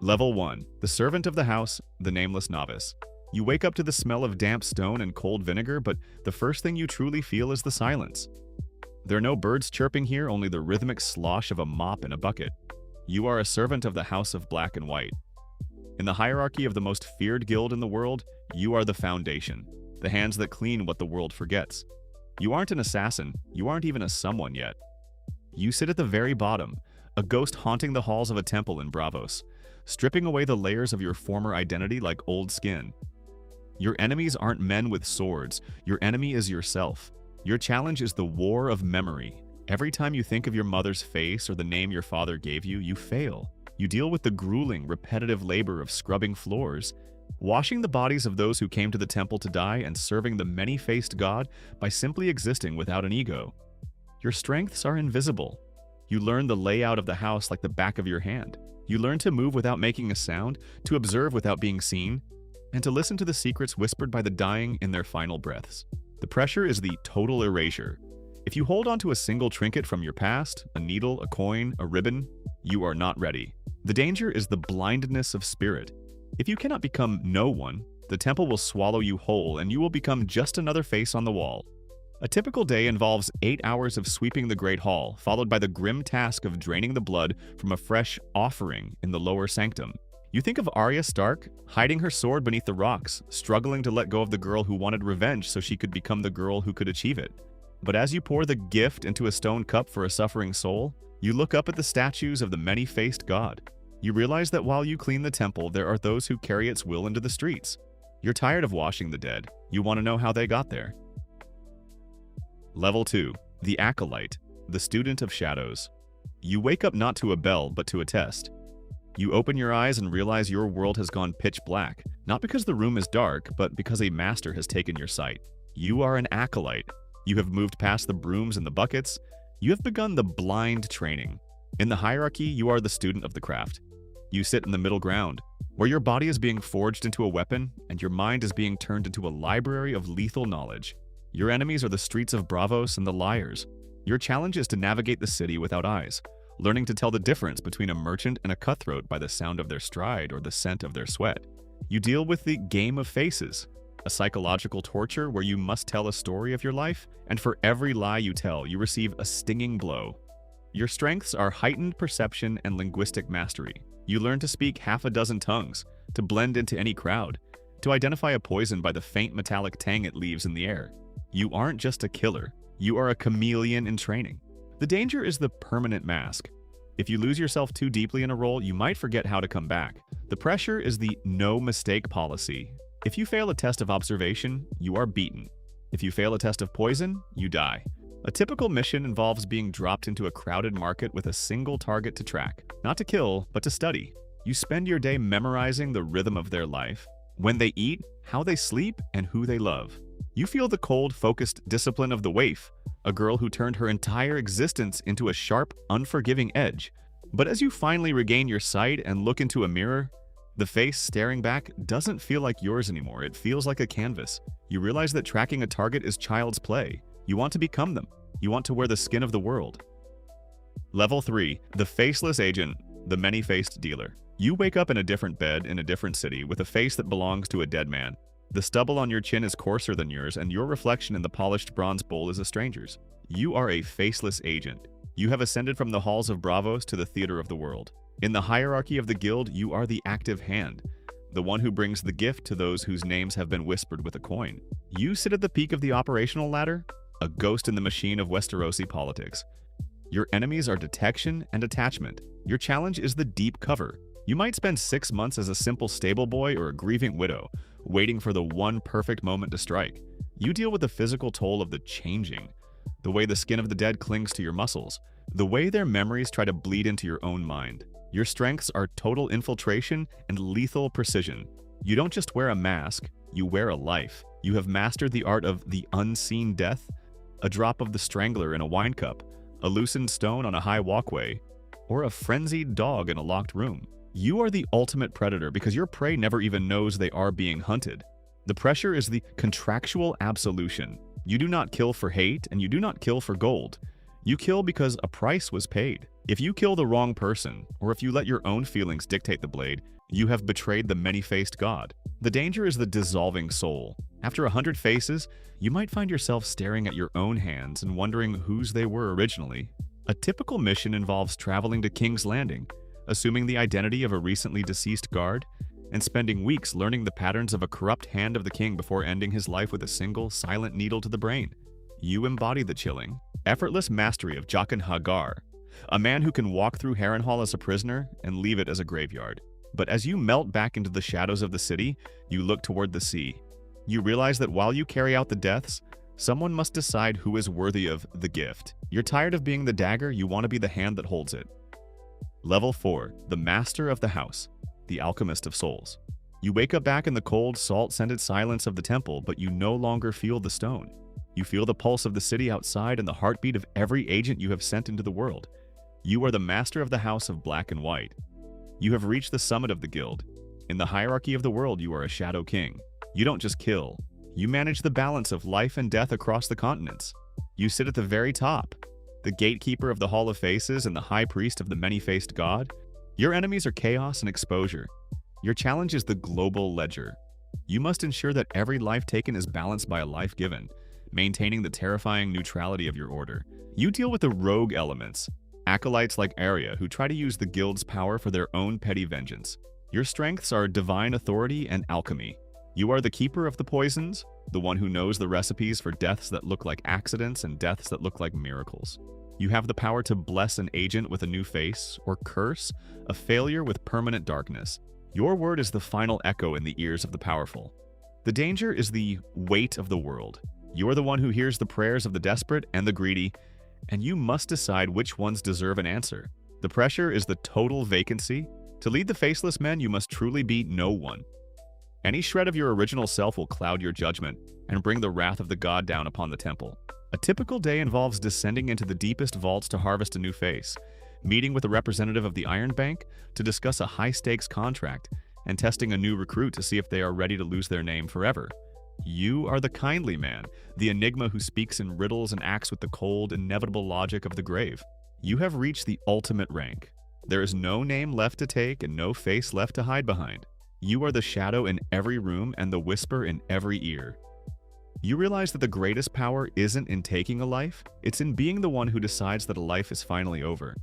Level 1. The Servant of the House, the Nameless Novice. You wake up to the smell of damp stone and cold vinegar, but the first thing you truly feel is the silence. There are no birds chirping here, only the rhythmic slosh of a mop in a bucket. You are a servant of the House of Black and White. In the hierarchy of the most feared guild in the world, you are the foundation, the hands that clean what the world forgets. You aren't an assassin, you aren't even a someone yet. You sit at the very bottom, a ghost haunting the halls of a temple in Bravos, stripping away the layers of your former identity like old skin. Your enemies aren't men with swords, your enemy is yourself. Your challenge is the war of memory. Every time you think of your mother's face or the name your father gave you, you fail. You deal with the grueling, repetitive labor of scrubbing floors, washing the bodies of those who came to the temple to die, and serving the many-faced God by simply existing without an ego. Your strengths are invisible. You learn the layout of the house like the back of your hand. You learn to move without making a sound, to observe without being seen, and to listen to the secrets whispered by the dying in their final breaths. The pressure is the total erasure. If you hold onto a single trinket from your past, a needle, a coin, a ribbon, you are not ready. The danger is the blindness of spirit. If you cannot become no one, the temple will swallow you whole and you will become just another face on the wall. A typical day involves 8 hours of sweeping the Great Hall, followed by the grim task of draining the blood from a fresh offering in the lower sanctum. You think of Arya Stark, hiding her sword beneath the rocks, struggling to let go of the girl who wanted revenge so she could become the girl who could achieve it. But as you pour the gift into a stone cup for a suffering soul, you look up at the statues of the many-faced God. You realize that while you clean the temple, there are those who carry its will into the streets. You're tired of washing the dead. You want to know how they got there. Level 2. The Acolyte, the Student of Shadows. You wake up not to a bell, but to a test. You open your eyes and realize your world has gone pitch black, not because the room is dark, but because a master has taken your sight. You are an acolyte. You have moved past the brooms and the buckets. You have begun the blind training. In the hierarchy, you are the student of the craft. You sit in the middle ground, where your body is being forged into a weapon and your mind is being turned into a library of lethal knowledge. Your enemies are the streets of Bravos and the liars. Your challenge is to navigate the city without eyes, learning to tell the difference between a merchant and a cutthroat by the sound of their stride or the scent of their sweat. You deal with the game of faces, a psychological torture where you must tell a story of your life, and for every lie you tell, you receive a stinging blow. Your strengths are heightened perception and linguistic mastery. You learn to speak half a dozen tongues, to blend into any crowd, to identify a poison by the faint metallic tang it leaves in the air. You aren't just a killer, you are a chameleon in training. The danger is the permanent mask. If you lose yourself too deeply in a role, you might forget how to come back. The pressure is the no mistake policy. If you fail a test of observation, you are beaten. If you fail a test of poison, you die. A typical mission involves being dropped into a crowded market with a single target to track. Not to kill, but to study. You spend your day memorizing the rhythm of their life, when they eat, how they sleep, and who they love. You feel the cold, focused discipline of the waif, a girl who turned her entire existence into a sharp, unforgiving edge. But as you finally regain your sight and look into a mirror, the face staring back doesn't feel like yours anymore. It feels like a canvas. You realize that tracking a target is child's play. You want to become them. You want to wear the skin of the world. Level 3. The Faceless Agent, the Many-Faced Dealer. You wake up in a different bed in a different city with a face that belongs to a dead man. The stubble on your chin is coarser than yours, and your reflection in the polished bronze bowl is a stranger's. You are a faceless agent. You have ascended from the halls of Bravos to the theater of the world. In the hierarchy of the guild, you are the active hand, the one who brings the gift to those whose names have been whispered with a coin. You sit at the peak of the operational ladder, a ghost in the machine of Westerosi politics. Your enemies are detection and attachment. Your challenge is the deep cover. You might spend 6 months as a simple stable boy or a grieving widow, waiting for the one perfect moment to strike. You deal with the physical toll of the changing, the way the skin of the dead clings to your muscles, the way their memories try to bleed into your own mind. Your strengths are total infiltration and lethal precision. You don't just wear a mask, you wear a life. You have mastered the art of the unseen death, a drop of the strangler in a wine cup, a loosened stone on a high walkway, or a frenzied dog in a locked room. You are the ultimate predator because your prey never even knows they are being hunted. The pressure is the contractual absolution. You do not kill for hate and you do not kill for gold. You kill because a price was paid. If you kill the wrong person, or if you let your own feelings dictate the blade, you have betrayed the many-faced god. The danger is the dissolving soul. After 100 faces, you might find yourself staring at your own hands and wondering whose they were originally. A typical mission involves traveling to King's Landing, assuming the identity of a recently deceased guard, and spending weeks learning the patterns of a corrupt hand of the king before ending his life with a single, silent needle to the brain. You embody the chilling, effortless mastery of Jaqen Hagar, a man who can walk through Harrenhal as a prisoner and leave it as a graveyard. But as you melt back into the shadows of the city, you look toward the sea. You realize that while you carry out the deaths, someone must decide who is worthy of the gift. You're tired of being the dagger, you want to be the hand that holds it. Level 4. The Master of the House, the Alchemist of Souls. You wake up back in the cold, salt-scented silence of the temple, but you no longer feel the stone. You feel the pulse of the city outside and the heartbeat of every agent you have sent into the world. You are the master of the House of Black and White. You have reached the summit of the guild. In the hierarchy of the world, you are a Shadow King. You don't just kill. You manage the balance of life and death across the continents. You sit at the very top, the gatekeeper of the Hall of Faces and the high priest of the many-faced god. Your enemies are chaos and exposure. Your challenge is the global ledger. You must ensure that every life taken is balanced by a life given, maintaining the terrifying neutrality of your order. You deal with the rogue elements, acolytes like Arya who try to use the guild's power for their own petty vengeance. Your strengths are divine authority and alchemy. You are the keeper of the poisons, the one who knows the recipes for deaths that look like accidents and deaths that look like miracles. You have the power to bless an agent with a new face, or curse a failure with permanent darkness. Your word is the final echo in the ears of the powerful. The danger is the weight of the world. You are the one who hears the prayers of the desperate and the greedy, and you must decide which ones deserve an answer. The pressure is the total vacancy. To lead the Faceless men, you must truly be no one. Any shred of your original self will cloud your judgment and bring the wrath of the god down upon the temple. A typical day involves descending into the deepest vaults to harvest a new face, meeting with a representative of the Iron Bank to discuss a high-stakes contract, and testing a new recruit to see if they are ready to lose their name forever. You are the kindly man, the enigma who speaks in riddles and acts with the cold, inevitable logic of the grave. You have reached the ultimate rank. There is no name left to take and no face left to hide behind. You are the shadow in every room and the whisper in every ear. You realize that the greatest power isn't in taking a life, it's in being the one who decides that a life is finally over.